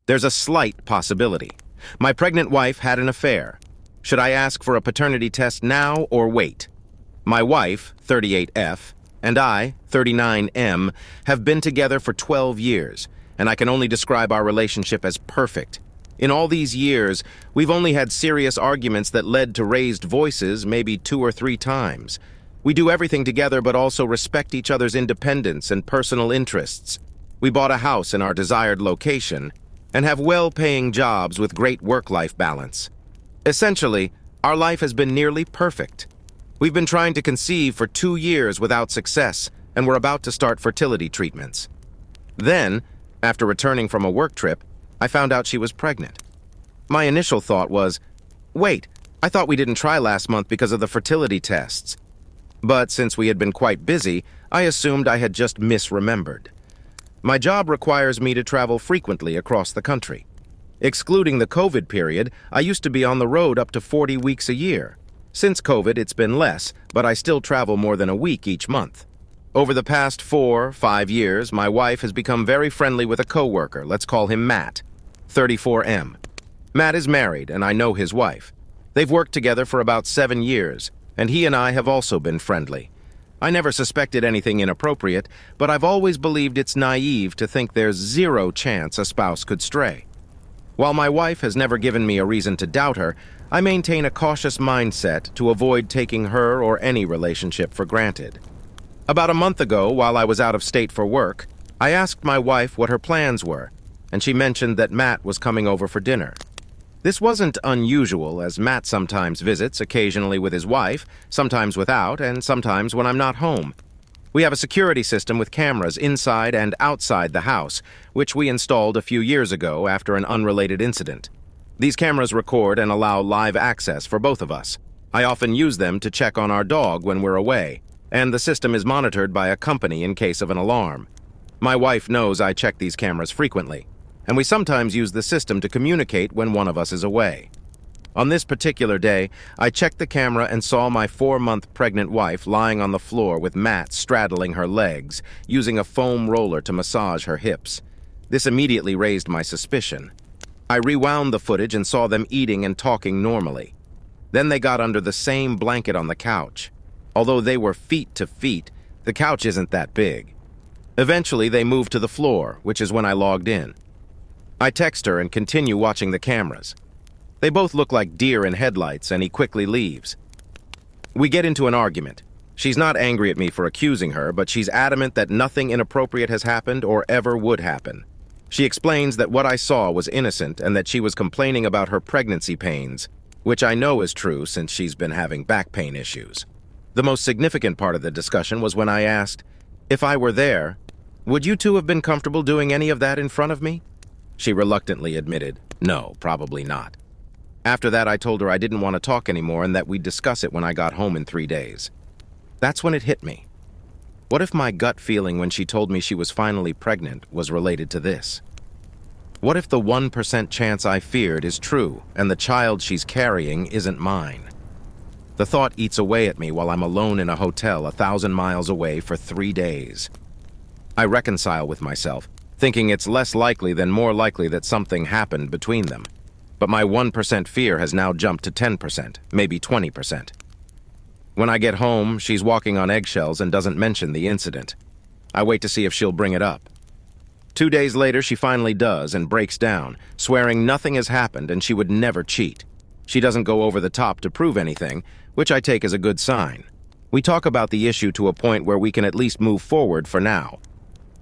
There's a slight possibility. My pregnant wife had an affair. Should I ask for a paternity test now or wait? My wife, 38F, and I, 39M, have been together for 12 years, and I can only describe our relationship as perfect. In all these years, we've only had serious arguments that led to raised voices maybe 2 or 3 times. We do everything together but also respect each other's independence and personal interests. We bought a house in our desired location and have well-paying jobs with great work-life balance. Essentially, our life has been nearly perfect. We've been trying to conceive for 2 years without success, and we're about to start fertility treatments. Then, after returning from a work trip, I found out she was pregnant. My initial thought was, wait, I thought we didn't try last month because of the fertility tests. But since we had been quite busy, I assumed I had just misremembered. My job requires me to travel frequently across the country. Excluding the COVID period, I used to be on the road up to 40 weeks a year. Since COVID, it's been less, but I still travel more than a week each month. Over the past 4-5 years, my wife has become very friendly with a coworker. Let's call him Matt, 34M. Matt is married, and I know his wife. They've worked together for about 7 years, and he and I have also been friendly. I never suspected anything inappropriate, but I've always believed it's naive to think there's 0 chance a spouse could stray. While my wife has never given me a reason to doubt her, I maintain a cautious mindset to avoid taking her or any relationship for granted. About a month ago, while I was out of state for work, I asked my wife what her plans were, and she mentioned that Matt was coming over for dinner. This wasn't unusual, as Matt sometimes visits, occasionally with his wife, sometimes without, and sometimes when I'm not home. We have a security system with cameras inside and outside the house, which we installed a few years ago after an unrelated incident. These cameras record and allow live access for both of us. I often use them to check on our dog when we're away, and the system is monitored by a company in case of an alarm. My wife knows I check these cameras frequently, and we sometimes use the system to communicate when one of us is away. On this particular day, I checked the camera and saw my 4-month pregnant wife lying on the floor with Matt straddling her legs, using a foam roller to massage her hips. This immediately raised my suspicion. I rewound the footage and saw them eating and talking normally. Then they got under the same blanket on the couch. Although they were feet to feet, the couch isn't that big. Eventually, they moved to the floor, which is when I logged in. I text her and continue watching the cameras. They both look like deer in headlights, and he quickly leaves. We get into an argument. She's not angry at me for accusing her, but she's adamant that nothing inappropriate has happened or ever would happen. She explains that what I saw was innocent and that she was complaining about her pregnancy pains, which I know is true since she's been having back pain issues. The most significant part of the discussion was when I asked, if I were there, would you two have been comfortable doing any of that in front of me? She reluctantly admitted, no, probably not. After that, I told her I didn't want to talk anymore and that we'd discuss it when I got home in 3 days. That's when it hit me. What if my gut feeling when she told me she was finally pregnant was related to this? What if the 1% chance I feared is true and the child she's carrying isn't mine? The thought eats away at me while I'm alone in a hotel 1,000 miles away for 3 days. I reconcile with myself, thinking it's less likely than more likely that something happened between them. But my 1% fear has now jumped to 10%, maybe 20%. When I get home, she's walking on eggshells and doesn't mention the incident. I wait to see if she'll bring it up. 2 days later, she finally does and breaks down, swearing nothing has happened and she would never cheat. She doesn't go over the top to prove anything, which I take as a good sign. We talk about the issue to a point where we can at least move forward for now.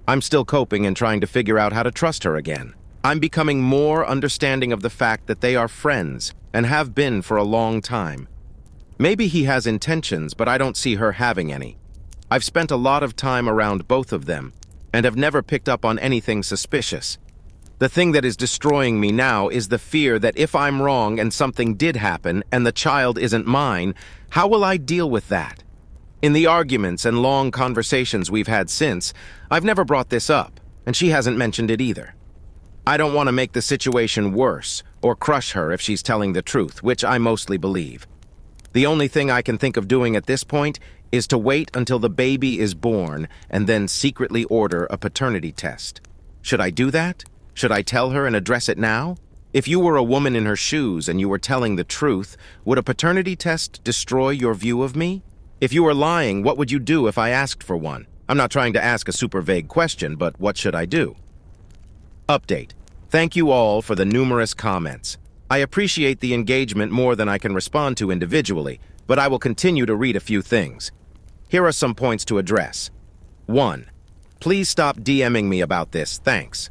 I'm still coping and trying to figure out how to trust her again. I'm becoming more understanding of the fact that they are friends and have been for a long time. Maybe he has intentions, but I don't see her having any. I've spent a lot of time around both of them and have never picked up on anything suspicious. The thing that is destroying me now is the fear that if I'm wrong and something did happen and the child isn't mine, how will I deal with that? In the arguments and long conversations we've had since, I've never brought this up, and she hasn't mentioned it either. I don't want to make the situation worse or crush her if she's telling the truth, which I mostly believe. The only thing I can think of doing at this point is to wait until the baby is born and then secretly order a paternity test. Should I do that? Should I tell her and address it now? If you were a woman in her shoes and you were telling the truth, would a paternity test destroy your view of me? If you were lying, what would you do if I asked for one? I'm not trying to ask a super vague question, but what should I do? Update. Thank you all for the numerous comments. I appreciate the engagement more than I can respond to individually, but I will continue to read a few things. Here are some points to address. 1. Please stop DMing me about this, thanks.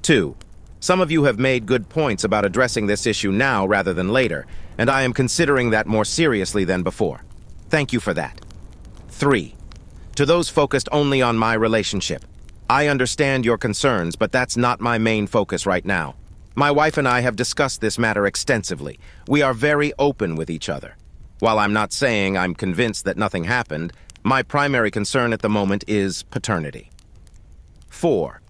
2. Some of you have made good points about addressing this issue now rather than later, and I am considering that more seriously than before. Thank you for that. 3. To those focused only on my relationship, I understand your concerns, but that's not my main focus right now. My wife and I have discussed this matter extensively. We are very open with each other. While I'm not saying I'm convinced that nothing happened, my primary concern at the moment is paternity. 4.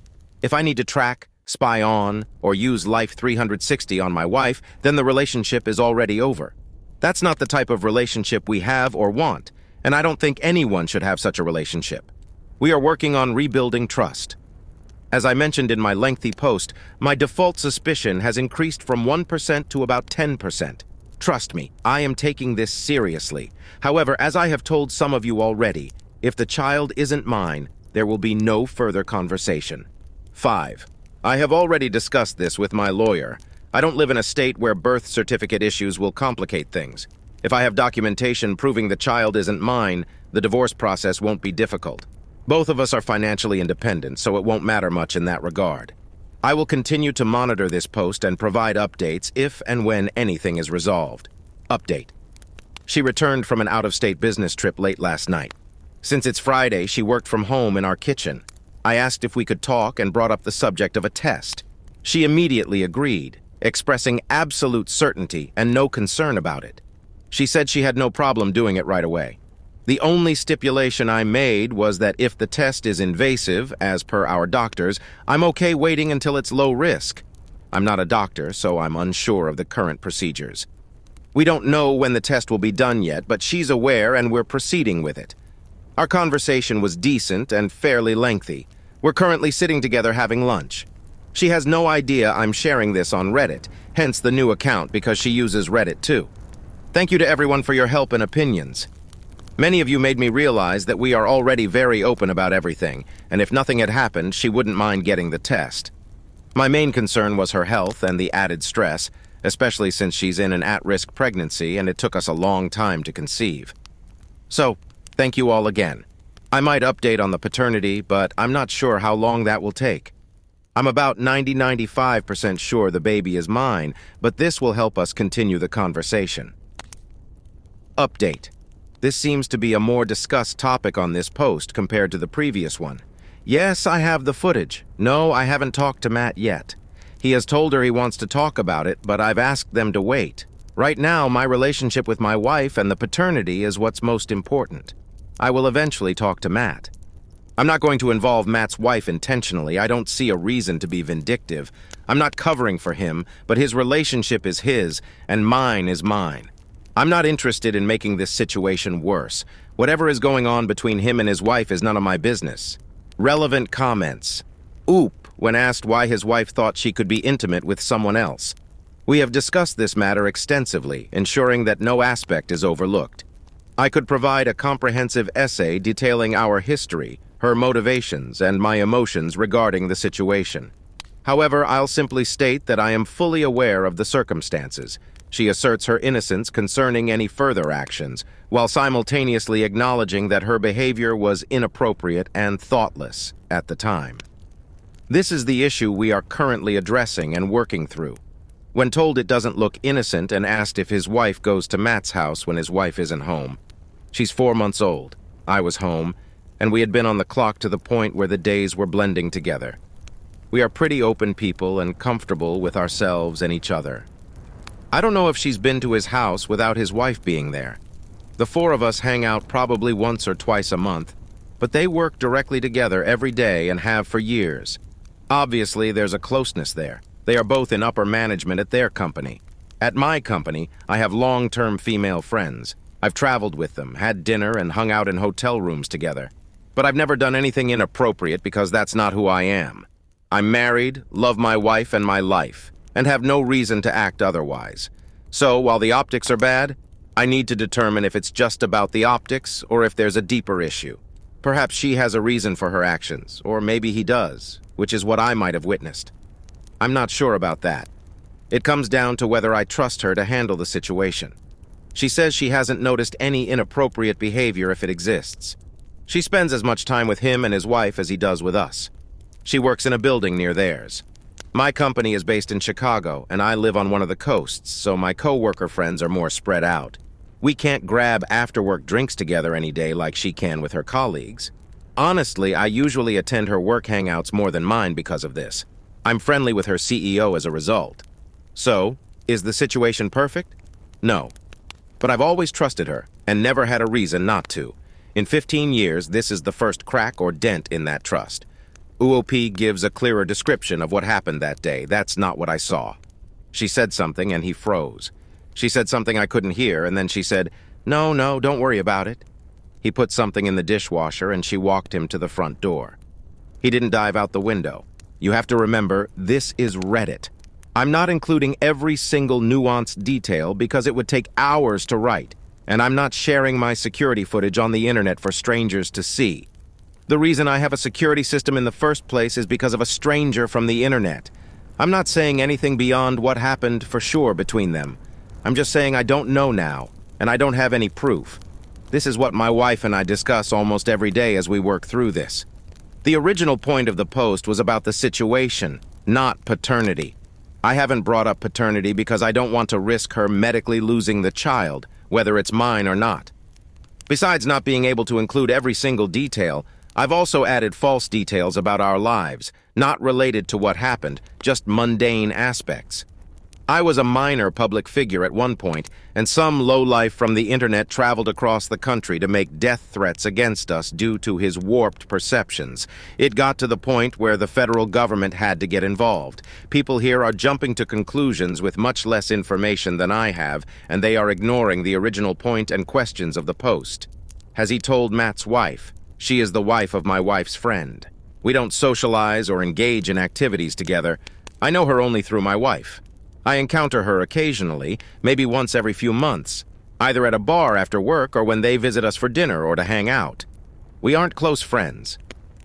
If I need to track, spy on, or use Life 360 on my wife, then the relationship is already over. That's not the type of relationship we have or want, and I don't think anyone should have such a relationship. We are working on rebuilding trust. As I mentioned in my lengthy post, my default suspicion has increased from 1% to about 10%. Trust me, I am taking this seriously. However, as I have told some of you already, if the child isn't mine, there will be no further conversation. 5. I have already discussed this with my lawyer. I don't live in a state where birth certificate issues will complicate things. If I have documentation proving the child isn't mine, the divorce process won't be difficult. Both of us are financially independent, so it won't matter much in that regard. I will continue to monitor this post and provide updates if and when anything is resolved. Update. She returned from an out-of-state business trip late last night. Since it's Friday, she worked from home in our kitchen. I asked if we could talk and brought up the subject of a test. She immediately agreed, expressing absolute certainty and no concern about it. She said she had no problem doing it right away. The only stipulation I made was that if the test is invasive, as per our doctors, I'm okay waiting until it's low risk. I'm not a doctor, so I'm unsure of the current procedures. We don't know when the test will be done yet, but she's aware and we're proceeding with it. Our conversation was decent and fairly lengthy. We're currently sitting together having lunch. She has no idea I'm sharing this on Reddit, hence the new account because she uses Reddit too. Thank you to everyone for your help and opinions. Many of you made me realize that we are already very open about everything, and if nothing had happened, she wouldn't mind getting the test. My main concern was her health and the added stress, especially since she's in an at-risk pregnancy and it took us a long time to conceive. So, thank you all again. I might update on the paternity, but I'm not sure how long that will take. I'm about 95% sure the baby is mine, but this will help us continue the conversation. Update. This seems to be a more discussed topic on this post compared to the previous one. Yes, I have the footage. No, I haven't talked to Matt yet. He has told her he wants to talk about it, but I've asked them to wait. Right now, my relationship with my wife and the paternity is what's most important. I will eventually talk to Matt. I'm not going to involve Matt's wife intentionally. I don't see a reason to be vindictive. I'm not covering for him, but his relationship is his, and mine is mine. I'm not interested in making this situation worse. Whatever is going on between him and his wife is none of my business. Relevant comments. Oop, when asked why his wife thought she could be intimate with someone else. We have discussed this matter extensively, ensuring that no aspect is overlooked. I could provide a comprehensive essay detailing our history, her motivations, and my emotions regarding the situation. However, I'll simply state that I am fully aware of the circumstances. She asserts her innocence concerning any further actions, while simultaneously acknowledging that her behavior was inappropriate and thoughtless at the time. This is the issue we are currently addressing and working through. When told it doesn't look innocent and asked if his wife goes to Matt's house when his wife isn't home. She's 4 months old. I was home, and we had been on the clock to the point where the days were blending together. We are pretty open people and comfortable with ourselves and each other. I don't know if she's been to his house without his wife being there. The 4 of us hang out probably once or twice a month, but they work directly together every day and have for years. Obviously, there's a closeness there. They are both in upper management at their company. At my company, I have long-term female friends. I've traveled with them, had dinner, and hung out in hotel rooms together. But I've never done anything inappropriate because that's not who I am. I'm married, love my wife and my life, and have no reason to act otherwise. So, while the optics are bad, I need to determine if it's just about the optics or if there's a deeper issue. Perhaps she has a reason for her actions, or maybe he does, which is what I might have witnessed. I'm not sure about that. It comes down to whether I trust her to handle the situation. She says she hasn't noticed any inappropriate behavior if it exists. She spends as much time with him and his wife as he does with us. She works in a building near theirs. My company is based in Chicago, and I live on one of the coasts, so my co-worker friends are more spread out. We can't grab after-work drinks together any day like she can with her colleagues. Honestly, I usually attend her work hangouts more than mine because of this. I'm friendly with her CEO as a result. So, is the situation perfect? No. But I've always trusted her, and never had a reason not to. In 15 years, this is the first crack or dent in that trust. UOP gives a clearer description of what happened that day. That's not what I saw. She said something and he froze. She said something I couldn't hear, and then she said, No, don't worry about it. He put something in the dishwasher and she walked him to the front door. He didn't dive out the window. You have to remember, this is Reddit. I'm not including every single nuanced detail because it would take hours to write, and I'm not sharing my security footage on the internet for strangers to see. The reason I have a security system in the first place is because of a stranger from the internet. I'm not saying anything beyond what happened for sure between them. I'm just saying I don't know now, and I don't have any proof. This is what my wife and I discuss almost every day as we work through this. The original point of the post was about the situation, not paternity. I haven't brought up paternity because I don't want to risk her medically losing the child, whether it's mine or not. Besides not being able to include every single detail, I've also added false details about our lives, not related to what happened, just mundane aspects. I was a minor public figure at one point, and some lowlife from the internet traveled across the country to make death threats against us due to his warped perceptions. It got to the point where the federal government had to get involved. People here are jumping to conclusions with much less information than I have, and they are ignoring the original point and questions of the post. Has he told Matt's wife? She is the wife of my wife's friend. We don't socialize or engage in activities together. I know her only through my wife. I encounter her occasionally, maybe once every few months, either at a bar after work or when they visit us for dinner or to hang out. We aren't close friends.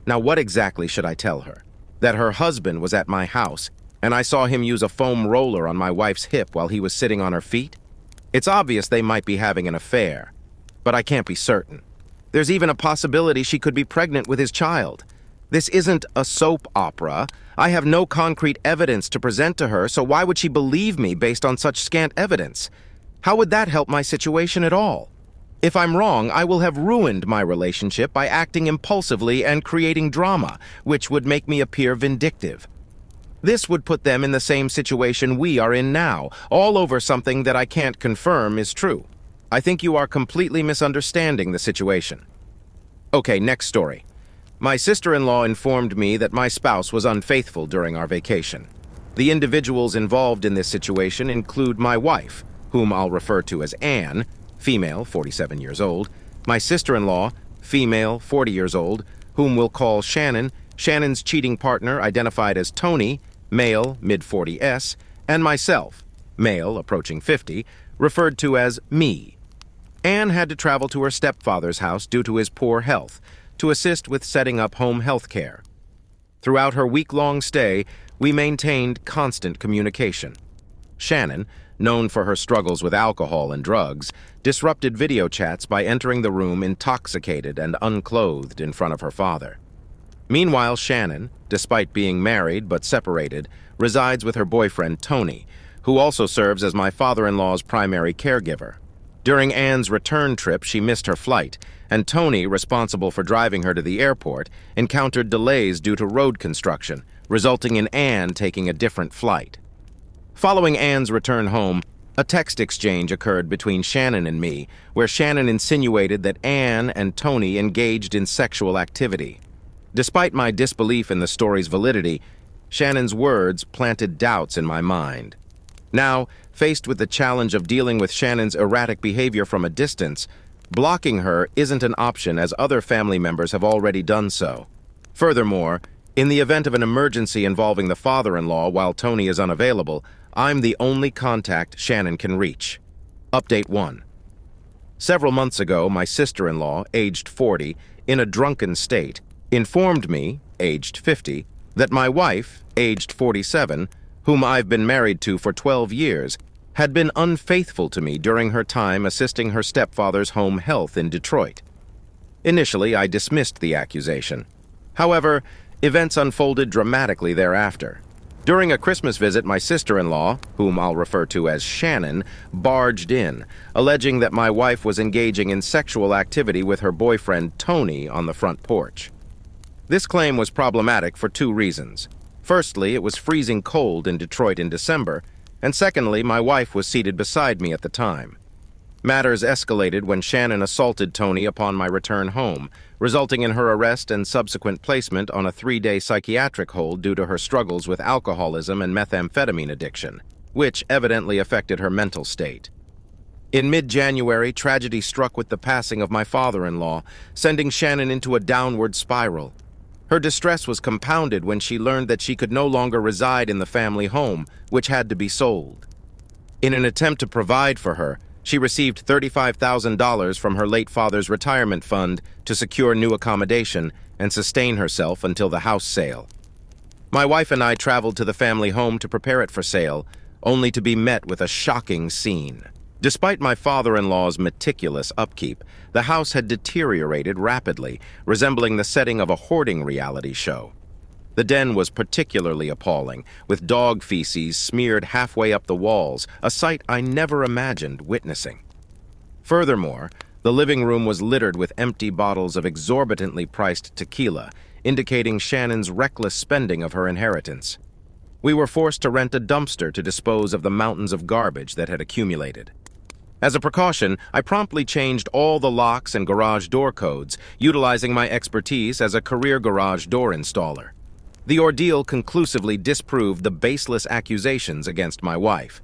Now, what exactly should I tell her? That her husband was at my house, and I saw him use a foam roller on my wife's hip while he was sitting on her feet? It's obvious they might be having an affair, but I can't be certain. There's even a possibility she could be pregnant with his child. This isn't a soap opera. I have no concrete evidence to present to her, so why would she believe me based on such scant evidence? How would that help my situation at all? If I'm wrong, I will have ruined my relationship by acting impulsively and creating drama, which would make me appear vindictive. This would put them in the same situation we are in now, all over something that I can't confirm is true. I think you are completely misunderstanding the situation. Okay, next story. My sister-in-law informed me that my spouse was unfaithful during our vacation. The individuals involved in this situation include my wife, whom I'll refer to as Anne, female, 47 years old, my sister-in-law, female, 40 years old, whom we'll call Shannon, Shannon's cheating partner identified as Tony, male, mid-40s, and myself, male, approaching 50, referred to as me. Anne had to travel to her stepfather's house due to his poor health, to assist with setting up home health care. Throughout her week-long stay, we maintained constant communication. Shannon, known for her struggles with alcohol and drugs, disrupted video chats by entering the room intoxicated and unclothed in front of her father. Meanwhile, Shannon, despite being married but separated, resides with her boyfriend Tony, who also serves as my father-in-law's primary caregiver. During Anne's return trip, she missed her flight, and Tony, responsible for driving her to the airport, encountered delays due to road construction, resulting in Anne taking a different flight. Following Anne's return home, a text exchange occurred between Shannon and me, where Shannon insinuated that Anne and Tony engaged in sexual activity. Despite my disbelief in the story's validity, Shannon's words planted doubts in my mind. Now, faced with the challenge of dealing with Shannon's erratic behavior from a distance, blocking her isn't an option as other family members have already done so. Furthermore, In the event of an emergency involving the father-in-law while Tony is unavailable, I'm the only contact Shannon can reach. Update 1. Several months ago, my sister-in-law, aged 40, in a drunken state, informed me, aged 50, that my wife, aged 47, whom I've been married to for 12 years, had been unfaithful to me during her time assisting her stepfather's home health in Detroit. Initially, I dismissed the accusation. However, events unfolded dramatically thereafter. During a Christmas visit, my sister-in-law, whom I'll refer to as Shannon, barged in, alleging that my wife was engaging in sexual activity with her boyfriend Tony on the front porch. This claim was problematic for 2 reasons. Firstly, it was freezing cold in Detroit in December, and secondly, my wife was seated beside me at the time. Matters escalated when Shannon assaulted Tony upon my return home, resulting in her arrest and subsequent placement on a 3-day psychiatric hold due to her struggles with alcoholism and methamphetamine addiction, which evidently affected her mental state. In mid-January, tragedy struck with the passing of my father-in-law, sending Shannon into a downward spiral. Her distress was compounded when she learned that she could no longer reside in the family home, which had to be sold. In an attempt to provide for her, she received $35,000 from her late father's retirement fund to secure new accommodation and sustain herself until the house sale. My wife and I traveled to the family home to prepare it for sale, only to be met with a shocking scene. Despite my father-in-law's meticulous upkeep, the house had deteriorated rapidly, resembling the setting of a hoarding reality show. The den was particularly appalling, with dog feces smeared halfway up the walls, a sight I never imagined witnessing. Furthermore, the living room was littered with empty bottles of exorbitantly priced tequila, indicating Shannon's reckless spending of her inheritance. We were forced to rent a dumpster to dispose of the mountains of garbage that had accumulated. As a precaution, I promptly changed all the locks and garage door codes, utilizing my expertise as a career garage door installer. The ordeal conclusively disproved the baseless accusations against my wife.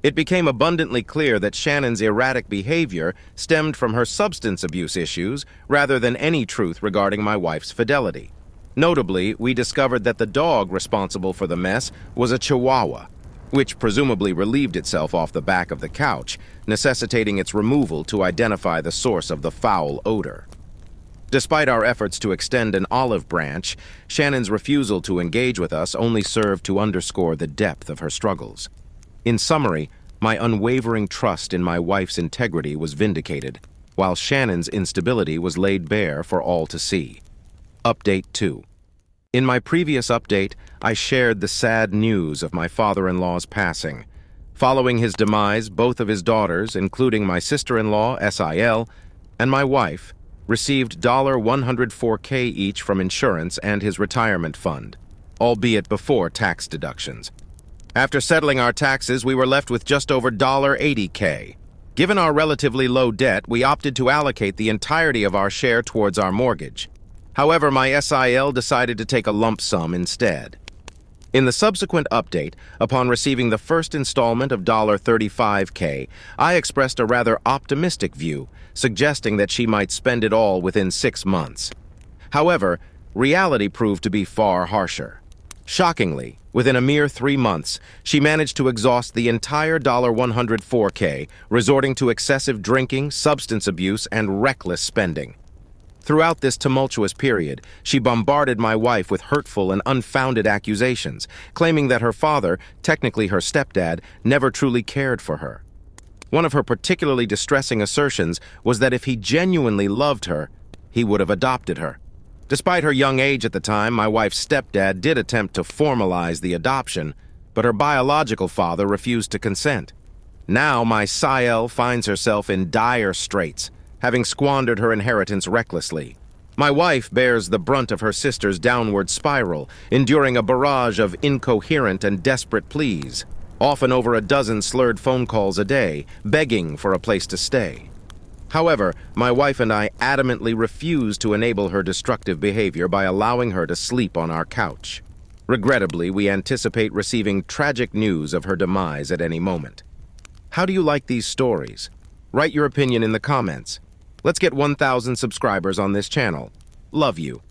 It became abundantly clear that Shannon's erratic behavior stemmed from her substance abuse issues rather than any truth regarding my wife's fidelity. Notably, we discovered that the dog responsible for the mess was a Chihuahua, which presumably relieved itself off the back of the couch, necessitating its removal to identify the source of the foul odor. Despite our efforts to extend an olive branch, Shannon's refusal to engage with us only served to underscore the depth of her struggles. In summary, my unwavering trust in my wife's integrity was vindicated, while Shannon's instability was laid bare for all to see. Update 2. In my previous update, I shared the sad news of my father-in-law's passing. Following his demise, both of his daughters, including my sister-in-law, SIL, and my wife, received $104K each from insurance and his retirement fund, albeit before tax deductions. After settling our taxes, we were left with just over $80K. Given our relatively low debt, we opted to allocate the entirety of our share towards our mortgage. However, my SIL decided to take a lump sum instead. In the subsequent update, upon receiving the first installment of $35K, I expressed a rather optimistic view, suggesting that she might spend it all within 6 months. However, reality proved to be far harsher. Shockingly, within a mere 3 months, she managed to exhaust the entire $104K, resorting to excessive drinking, substance abuse, and reckless spending. Throughout this tumultuous period, she bombarded my wife with hurtful and unfounded accusations, claiming that her father, technically her stepdad, never truly cared for her. One of her particularly distressing assertions was that if he genuinely loved her, he would have adopted her. Despite her young age at the time, my wife's stepdad did attempt to formalize the adoption, but her biological father refused to consent. Now my SIL finds herself in dire straits, having squandered her inheritance recklessly. My wife bears the brunt of her sister's downward spiral, enduring a barrage of incoherent and desperate pleas, often over a dozen slurred phone calls a day, begging for a place to stay. However, my wife and I adamantly refuse to enable her destructive behavior by allowing her to sleep on our couch. Regrettably, we anticipate receiving tragic news of her demise at any moment. How do you like these stories? Write your opinion in the comments. Let's get 1,000 subscribers on this channel. Love you.